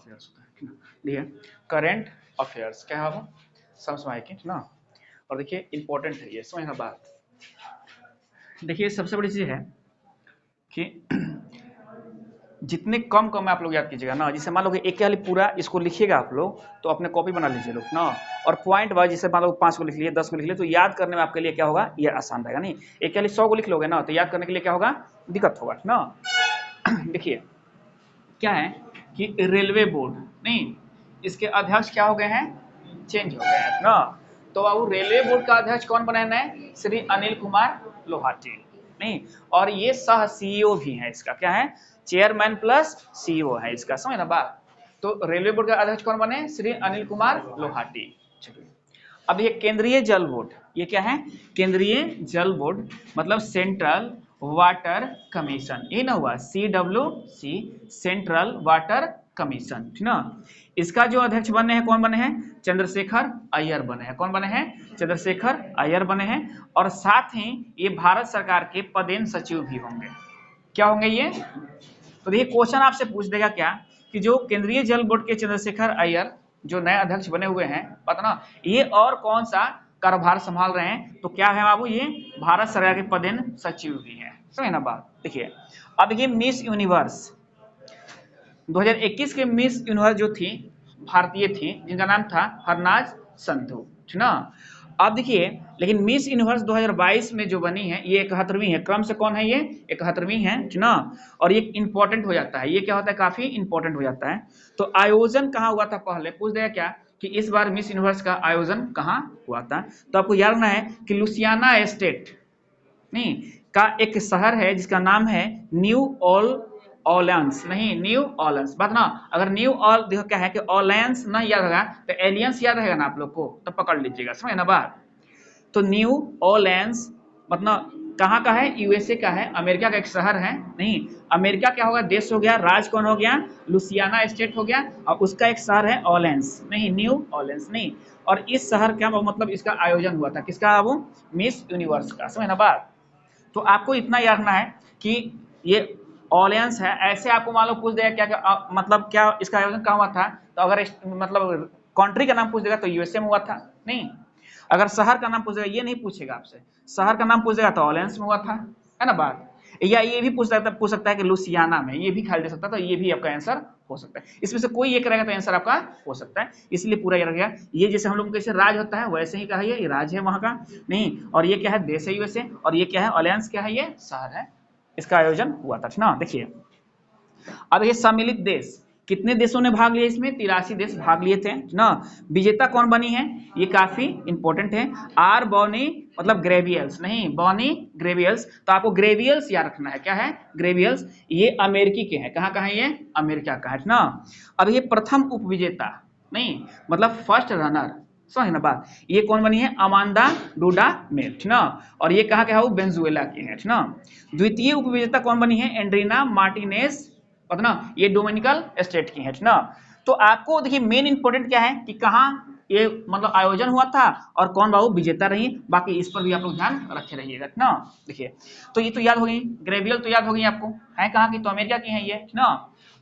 Affairs होता है, ठीक ना। देखिए करंट अफेयर्स क्या है वो समसामयिक, ठीक ना। और देखिए इंपॉर्टेंट है ये, समझना बात। देखिए सबसे बड़ी चीज है कि जितने कम कम आप लोग याद कीजिएगा ना, जैसे मान लो कि एक खाली पूरा इसको लिखिएगा आप लोग तो अपने कॉपी बना लीजिए लोग ना, और पॉइंट वाइज जैसे मान लो 5 को लिख लिए 10 को लिख लिए तो याद करने में आपके लिए क्या होगा, ये आसान रहेगा। नहीं एक खाली 100 को लिख लोगे ना तो याद करने के लिए क्या होगा, दिक्कत होगा ना। देखिए क्या है कि रेलवे बोर्ड, नहीं इसके अध्यक्ष क्या हो गए हैं, चेंज हो गए हैं ना। तो बाबू रेलवे बोर्ड का अध्यक्ष कौन बने हैं, श्री अनिल कुमार लोहाटी, नहीं। और ये सह सीईओ भी है इसका, क्या है, चेयरमैन प्लस सीईओ है इसका, समझ ना बात। तो रेलवे बोर्ड का अध्यक्ष कौन बने, श्री अनिल कुमार लोहाटी। चलिए अब ये केंद्रीय जल बोर्ड, ये क्या है, केंद्रीय जल बोर्ड मतलब सेंट्रल वाटर कमीशन, ये ना हुआ CWC, सेंट्रल वाटर कमीशन, ठीक ना। इसका जो अध्यक्ष बने हैं कौन बने हैं, चंद्रशेखर अय्यर बने हैं। कौन बने हैं, चंद्रशेखर अय्यर बने हैं। और साथ ही ये भारत सरकार के पदेन सचिव भी होंगे। क्या होंगे ये, तो देखिए क्वेश्चन आपसे पूछ देगा क्या कि जो केंद्रीय जल बोर्ड के चंद्रशेखर अय्यर जो नए अध्यक्ष बने हुए हैं, पता ना ये और कौन सा कारोबार संभाल रहे हैं, तो क्या है बाबू, ये भारत सरकार के पदेन सचिव भी हैं, समझे ना बात। देखिए अब ये मिस यूनिवर्स 2021 के मिस यूनिवर्स जो थी भारतीय थी, जिनका नाम था हरनाज संधू, ठीक ना। अब देखिए लेकिन मिस यूनिवर्स 2022 में जो बनी है ये 71वीं है, क्रम से कौन है ये 71वीं है, ठीक ना। और ये इंपॉर्टेंट हो जाता है, ये क्या होता है, काफी इंपॉर्टेंट हो जाता है। तो आयोजन कहाँ हुआ था, पहले पूछ देगा क्या कि इस बार मिस यूनिवर्स का आयोजन कहाँ हुआ था। तो आपको याद रखना है कि लुसियाना स्टेट नहीं का एक शहर है जिसका नाम है न्यू ऑर्लियंस, नहीं न्यू ऑर्लियंस, बात ना। अगर न्यू ऑल देखो क्या है कि ऑर्लियंस ना याद रहेगा तो एलियंस याद रहेगा ना आप लोग को, तो पकड़ लीजिएगा, समझ ना बात। तो न्यू ऑर्लियंस मतलब कहाँ का है, यूएसए का है, अमेरिका का एक शहर है। नहीं अमेरिका क्या होगा, देश हो गया, राज कौन हो गया, लुसियाना स्टेट हो गया, और उसका एक शहर है ऑर्लियंस, नहीं न्यू ऑर्लियंस, नहीं। और इस शहर क्या मतलब इसका आयोजन हुआ था, किसका, वो मिस यूनिवर्स का, समझ ना बात। तो आपको इतना याद रखना है कि ये ऑलियंस है। ऐसे आपको मान लो पूछ देगा क्या क्या मतलब क्या इसका आयोजन कहाँ हुआ था, तो अगर मतलब कंट्री का नाम पूछ देगा तो यूएसए में हुआ था, नहीं। अगर शहर का नाम पूछेगा ये नहीं पूछेगा आपसे, शहर का नाम पूछेगा तो ऑलियंस में हुआ था, है ना बात। या ये भी पूछ सकता है कि लुसियाना में, ये भी खाली दे सकता है, तो ये भी आपका आंसर हो सकता है। इसमें से कोई एक रहेगा तो आंसर आपका हो सकता है, इसलिए पूरा ये रह गया। ये जैसे हम लोग कैसे राज होता है वैसे ही कहा ये राज है वहां का, नहीं। और ये क्या है, देश है यूएसए, और ये क्या है, अलायंस क्या है, ये शहर है। इसका आयोजन हुआ था ना। देखिए अब ये सम्मिलित देश, कितने देशों ने भाग लिया इसमें, 83 देश भाग लिए थे ना। विजेता कौन बनी है, ये काफी इंपॉर्टेंट है, आर बॉनी मतलब ग्रेवियल्स, नहीं बॉनी ग्रेवियल्स। तो आपको ग्रेवियल्स याद रखना है, क्या है ग्रेवियल्स, ये अमेरिकी के हैं, कहाँ का है, ये अमेरिका का है ना। अब ये प्रथम उपविजेता, नहीं मतलब फर्स्ट रनर, समझ ना बात। ये कौन बनी है, अमांडा डुडामेल, ठीक ना। और ये कहाँ का है, वो वेनेजुएला की है, ठीक ना। द्वितीय उपविजेता कौन बनी है, एंड्रीना मार्टिनेज, पता ना ये डोमिनिकन स्टेट की है, ठीक ना। तो आपको देखिए मेन इंपॉर्टेंट क्या है कि कहाँ ये मतलब आयोजन हुआ था और कौन बाबू विजेता रही, बाकी इस पर भी आप लोग ध्यान रखे रहिएगा, ठीक ना। देखिए तो ये तो याद हो गई, ग्रेवियल तो याद हो गई आपको, है कहाँ की, तो अमेरिका की है ये, ठीक ना।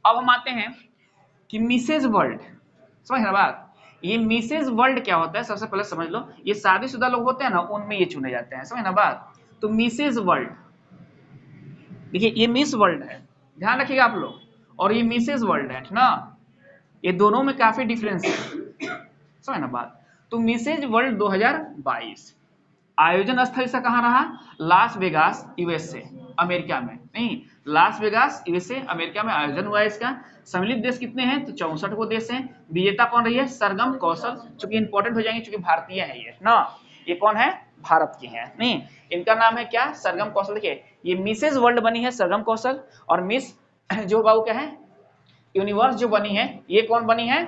अब हम आते हैं कि मिसेज वर्ल्ड, समझ ना बात। ये मिसेज वर्ल्ड क्या होता है, सबसे पहले समझ लो, ये शादीशुदा लोग होते हैं ना उनमें ये चुने जाते हैं, समझ ना बात। तो मिसेज वर्ल्ड, देखिए ये मिस वर्ल्ड है, ध्यान रखिएगा आप लोग, और ये मिसेज वर्ल्ड है ना, ये दोनों में काफी डिफरेंस है, समझ ना बात। तो मिसेज वर्ल्ड 2022 आयोजन स्थल इसका कहाँ रहा, लास वेगास यूएसए, अमेरिका में, नहीं लास वेगास यूएसए अमेरिका में आयोजन हुआ है इसका। सम्मिलित देश कितने हैं, तो 64 को देश हैं। विजेता कौन रही है, सरगम कौशल, चूंकि इंपॉर्टेंट हो जाएंगे चूंकि भारतीय है ये ना, ये कौन है, भारत की है, नहीं इनका नाम है क्या, सरगम कौशल। देखिए ये मिसेज वर्ल्ड बनी है सरगम कौशल, और मिस जो बाबू क्या है यूनिवर्स जो बनी है ये कौन बनी है,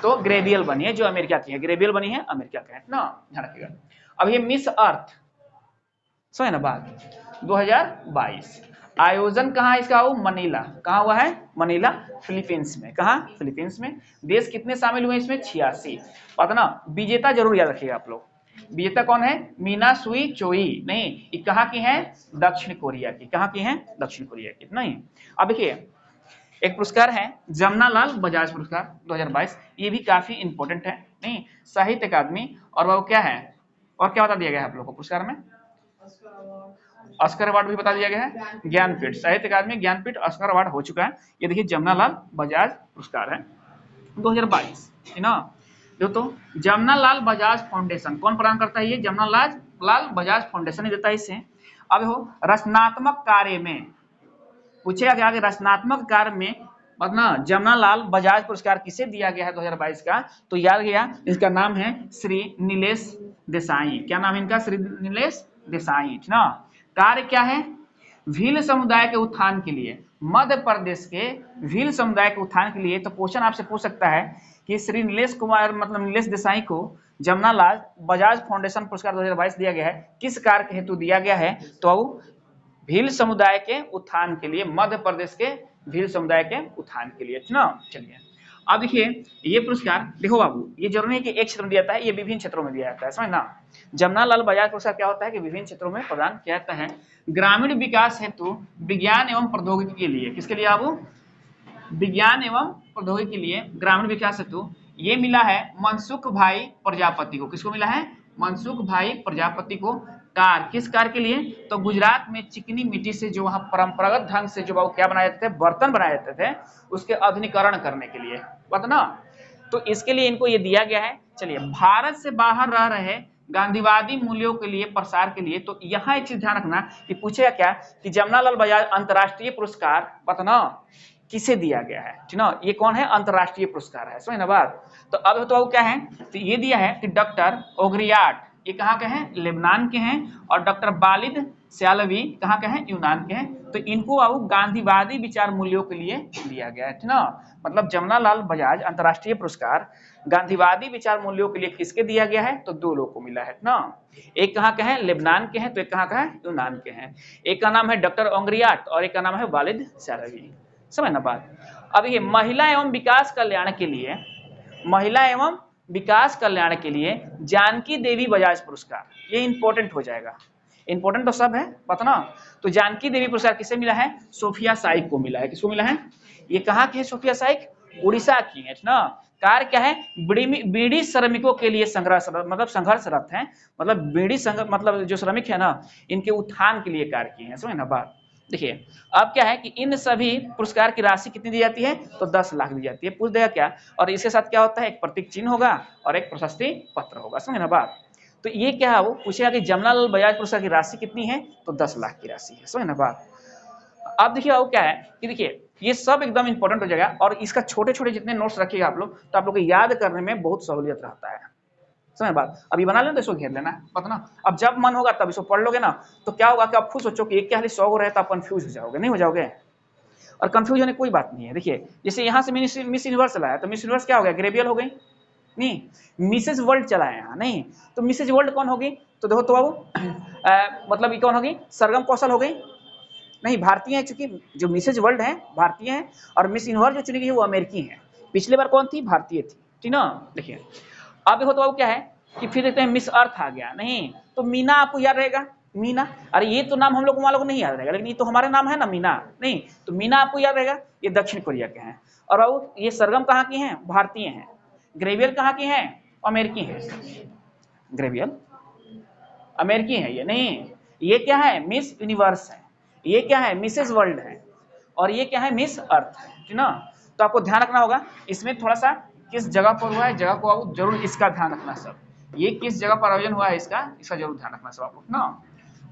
तो ग्रेवियल बनी है जो अमेरिका की है, ग्रेवियल बनी है अमेरिका का है ना, ध्यान रखिएगा। अब ये मिस अर्थ, समझ ना बात, 2022 आयोजन कहाँ इसका हो, मनीला, कहाँ हुआ है, मनीला फिलीपींस में, कहाँ फिलीपींस में। देश कितने शामिल हुए इसमें, 86, पता ना। विजेता जरूर याद रखिएगा आप लोग, विजेता कौन है, मीना सुई चोई, नहीं ये कहाँ की है, दक्षिण कोरिया की, कहाँ की है, दक्षिण कोरिया की, नहीं। अब देखिए एक पुरस्कार है जमनालाल बजाज पुरस्कार 2022, ये भी काफी इंपॉर्टेंट है, नहीं साहित्य अकादमी, और वो क्या है, और क्या बता दिया गया है आप लोगों को पुरस्कार में? ऑस्कर अवार्ड भी बता दिया गया है, ज्ञानपीठ, साहित्य अकादमी ज्ञानपीठ ऑस्कर अवार्ड हो चुका है। ये देखिए जमनालाल बजाज पुरस्कार है 2022, है ना। तो जमनालाल बजाज फाउंडेशन कौन प्रदान करता है? ये जमनालाल बजाज फाउंडेशन ही देता है इसे। अब हो रचनात्मक कार्य में पूछेगा क्या कि रचनात्मक कार्य में मतलब जमनालाल बजाज पुरस्कार किसे दिया गया है 2022 का? तो याद गया, इसका नाम है श्री नीलेश देसाई। क्या नाम है इनका? श्री नीलेश देसाई, ना। कार्य क्या है? भील समुदाय के उत्थान के लिए, मध्य प्रदेश के भील समुदाय के उत्थान के लिए। तो क्वेश्चन आपसे पूछ सकता है कि श्री नीलेश कुमार मतलब नीलेश देसाई को जमनालाल बजाज फाउंडेशन पुरस्कार 2022 दिया गया है, किस कार्य के हेतु दिया गया है? तो भील समुदाय के उत्थान के लिए, मध्य प्रदेश के भील समुदाय के उत्थान के लिए, ना। चलिए अब देखिए ये पुरस्कार, देखो बाबू, ये जरूरी नहीं कि एक क्षेत्र में दिया जाता है, ये विभिन्न क्षेत्रों में दिया जाता है, समझ ना। जमनालाल बजाज पुरस्कार क्या होता है कि विभिन्न क्षेत्रों में प्रदान किया जाता है। ग्रामीण विकास हेतु विज्ञान एवं प्रौद्योगिकी के लिए, किसके लिए बाबू? विज्ञान एवं प्रौद्योगिकी के लिए, ग्रामीण विकास हेतु ये मिला है मनसुख भाई प्रजापति को। किसको मिला है? मनसुख भाई प्रजापति को। कार, किस कार के लिए? तो गुजरात में चिकनी मिट्टी से जो वहां परंपरागत ढंग से जो क्या बनाए जाते थे, बर्तन बनाए जाते थे, उसके आधुनिकीकरण करने के लिए, बात ना। तो इसके लिए इनको ये दिया गया है। चलिए भारत से बाहर रह रहे गांधीवादी मूल्यों के लिए प्रसार के लिए, तो यहाँ एक चीज ध्यान रखना कि पूछेगा क्या कि जमनालाल बजाज अंतर्राष्ट्रीय पुरस्कार पता किसे दिया गया है, ठीक ना। ये कौन है? अंतर्राष्ट्रीय पुरस्कार है, समझ ना बात। तो अब तो क्या है, तो ये दिया है कि डॉक्टर ओग्रियाट, ये कहाँ के हैं? लेबनान के हैं। और डॉक्टर वालिद सयालवी कहाँ के हैं? यूनान के हैं। तो इनको अब गांधीवादी विचार मूल्यों के लिए दिया गया है, ठीक ना। मतलब जमनालाल बजाज अंतर्राष्ट्रीय पुरस्कार गांधीवादी विचार मूल्यों के लिए किसके दिया गया है? तो दो लोगों को मिला है ना। एक कहाँ के हैं? लेबनान के हैं, तो एक कहाँ का है? यूनान के हैं। एक का नाम है डॉक्टर ओग्रियाट और एक का नाम है वालिद सयालवी, समझ ना बात। अब ये महिला एवं विकास कल्याण के लिए, महिला एवं विकास कल्याण के लिए जानकी देवी बजाज पुरस्कार, ये इंपॉर्टेंट हो जाएगा। इंपॉर्टेंट तो सब है पता ना। तो जानकी देवी पुरस्कार किसे मिला है? सोफिया साइक को मिला है। किसको मिला है? ये कहाँ की है सोफिया साइक? उड़ीसा की है ना। कार्य क्या है? बीड़ी श्रमिकों के लिए मतलब संघर्षरत है, मतलब बीड़ी मतलब जो श्रमिक है ना, इनके उत्थान के लिए कार्य किए हैं, समझ ना बात। देखिए अब क्या है कि इन सभी पुरस्कार की राशि कितनी दी जाती है? तो 10 लाख दी जाती है। पूछ देगा क्या? और इसके साथ क्या होता है? एक प्रतीक चिन्ह होगा और एक प्रशस्ति पत्र होगा, समझे ना बात। तो ये क्या है, वो पूछेगा कि जमनालाल बजाज पुरस्कार की राशि कितनी है? तो 10 लाख की राशि है, समझे ना बात। अब देखिए वो क्या है कि देखिए ये सब एकदम इंपॉर्टेंट हो जाएगा, और इसका छोटे छोटे जितने नोट्स रखिएगा आप लोग, तो आप लोग को याद करने में बहुत सहूलियत रहता है, समझ बात। अभी बना लेना तो इसको घेर लेना, पता ना। अब जब मन होगा तब इसको पढ़ लोगे ना, तो क्या होगा कि आप खुद सोचो कि एक क्या 100 को रहे तो आप कंफ्यूज हो जाओगे, नहीं हो जाओगे? और कंफ्यूज होने कोई बात नहीं है। देखिए जैसे यहाँ से मिस यूनिवर्स चला है, तो मिस यूनिवर्स क्या हो गया? ग्रेवियल हो गई, नहीं मिसेज वर्ल्ड चला है यहाँ, नहीं तो मिसेज वर्ल्ड कौन होगी? तो देखो तो बाबू मतलब ये कौन होगी? सरगम कौशल हो गई, नहीं भारतीय है, चूंकि जो मिसेज वर्ल्ड है भारतीय है, और मिस यूनिवर्स जो चुनी गई वो अमेरिकी है। पिछले बार कौन थी? भारतीय थी, ठीक ना। देखिए अब देखो तो बाबू क्या है कि फिर देखते हैं मिस अर्थ आ गया, नहीं तो मीना आपको याद रहेगा, मीना। अरे ये तो नाम हम लोग को नहीं याद रहेगा, लेकिन ये तो हमारा नाम है ना मीना, नहीं तो मीना आपको याद रहेगा, ये दक्षिण कोरिया के हैं। और बाबू ये सरगम कहाँ की हैं? भारतीय हैं। ग्रेवियल कहाँ की हैं? अमेरिकी हैं। ग्रेवियल अमेरिकी है, ये नहीं, ये क्या है? मिस यूनिवर्स है। ये क्या है? मिसेज वर्ल्ड है। और ये क्या है? मिस अर्थ है, ठीक ना। तो आपको ध्यान रखना होगा इसमें थोड़ा सा किस जगह पर हुआ है, जगह को आप जरूर इसका ध्यान रखना सब, ये किस जगह पर आयोजन हुआ है इसका जरूर ध्यान रखना सब आप लोग ना।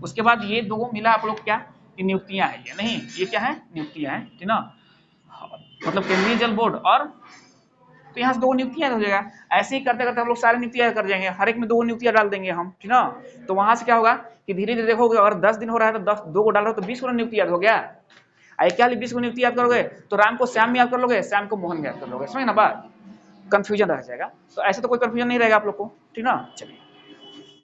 उसके बाद ये दो मिला आप लोग क्या कि नियुक्तियां है, ये नहीं ये क्या है? नियुक्तियां है, ठीक ना। मतलब केंद्रीय जल बोर्ड, और तो यहाँ से 2 नियुक्तियां हो जाएगा। ऐसे ही करते करते हम लोग सारे नियुक्तियां कर जाएंगे, हर एक में 2 नियुक्तियां डाल देंगे हम, ठीक ना। तो वहां से क्या होगा कि धीरे धीरे देखोगे, अगर 10 दिन हो रहा है तो 2 को डाल रहे हो तो 20 को नियुक्ति याद हो गया। क्या 20 को नियुक्ति याद करोगे तो राम को श्याम में याद कर लोगे, श्याम को मोहन में याद कर लोगे, समझ ना बात। कंफ्यूजन रह जाएगा, तो ऐसे तो कोई कंफ्यूजन नहीं रहेगा आप लोग को, ठीक ना। चलिए